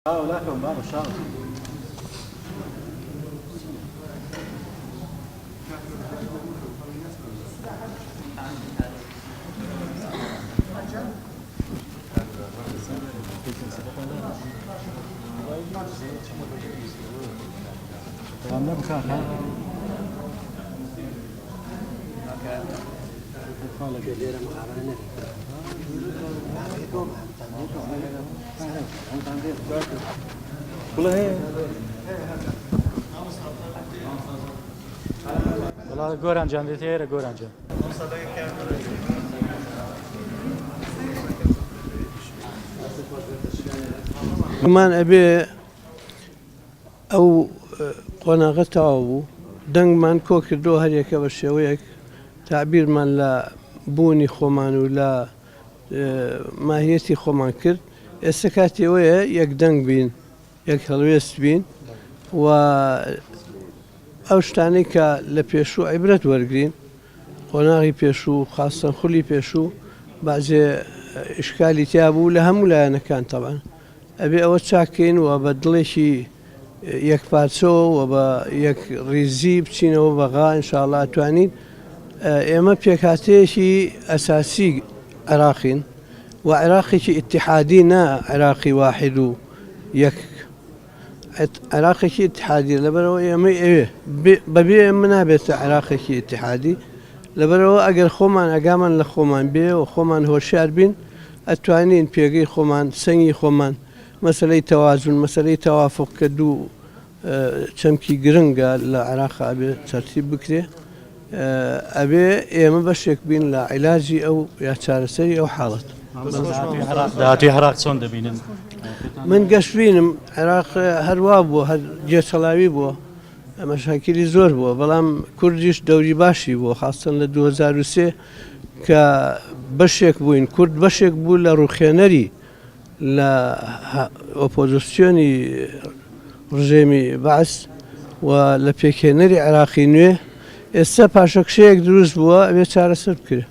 لكن بعض الشغل والله گۆرانجان دێت ئێرە گۆرانجان من ئەبێ ئەو قۆناغە تەواو بوو دەنگمان کۆ کردو هەرێکە بە شێوەیەک تعبیرمان لە بوونی خۆمان و لە ماهیەتی خۆمان کرد ئێستا کاتی ئەوەیە یەک دەنگ بین یەک هەڵوێست بین و ئەو شتانەی کە لە پێشوو عیبرەت وەرگین قۆناغی پێشوو خاستن خولی پێشوو بەعزێ ئشکالی تیا بوو لە هەموو لایەنەکان تەبەن ئەبێ ئەوە چاکەین و بە دڵێکی یەک پارچەوە و بە یەک ڕیزی بچینەوە بەغا ئینشاءڵڵا توانین ئێمە پێکهاتەیەکی ئەساسی عێراقین و عێراقێکی ئیتحادی نا عێراقی واحد و یەک عێراقێکی ئیتحادی لەبەرەوە ئێمەی ئەوێ بەبێ ئێمە نابێتە عێراقێکی ئیتحادی لەبەرەوە ئەگەر خۆمان ئەگامان لە خۆمان بێ و خۆمان هۆشیار بین ئەتوانین پێگەی خۆمان سەنگی خۆمان مەسەلەی تەوازن مەسەلەی تەوافق کە دوو چەمکی گرنگە لە عێراقا ئەبێ تەرتیب بکرێ ئەبێ ئێمە بەشێک بین لە عیلاجی ئەو یا چارەسەری ئەو حاڵەت داهاتی عێراق چۆن دەبینن من گەشت بینم عێراق هەروا بووە هەر جێچەڵاوی بووە مەشاکیلی زۆر بووە بەڵام کوردیش دەوری باشی بووە خاستن لە 2003 کە بەشێک بووین کورد بەشێک بوو لە ڕوخێنەری لە ئۆپۆزیسیۆنی ڕژێمی بەعس و لە پێکهێنەری عێراقی نوێ ئێستا پاشەکشەیەک دروست بووە ئەبێ چارەسەر بکرێ